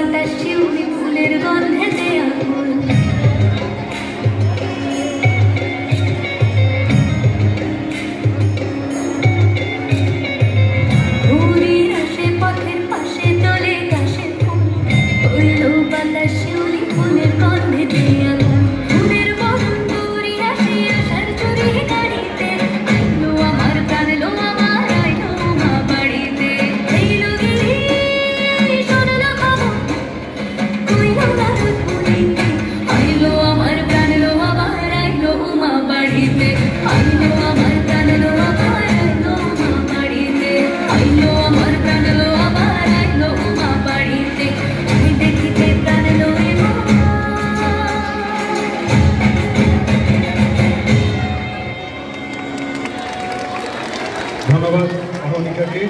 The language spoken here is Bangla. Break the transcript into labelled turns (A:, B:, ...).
A: বাতাস শিউলি ফুলের গন্ধেতে আকুল ঘুরির আসে পথের পাশে তোলে গাছের ফুল হইল বাতাস শিউলি ফুলের গন্ধেতে আকুল ফুলের বরণ দূরি আসে আসার চুরি গাড়িতে আইলো আমার প্রাণ লো আমার আইলো মা বাড়িতে এইলো গিরি শোনলো খবর কইলো নারদ মুনিতে আইলো আমার প্রাণ লো আমার আইলো মা বাড়িতে আইলো আমার প্রাণ লো আমার আইলো মা বাড়িতে আইলো আমার প্রাণ লো আমার আইলো মা বাড়িতে আই দেখিতে প্রাণ লো
B: ধন্যবাদ অহনিকাকে।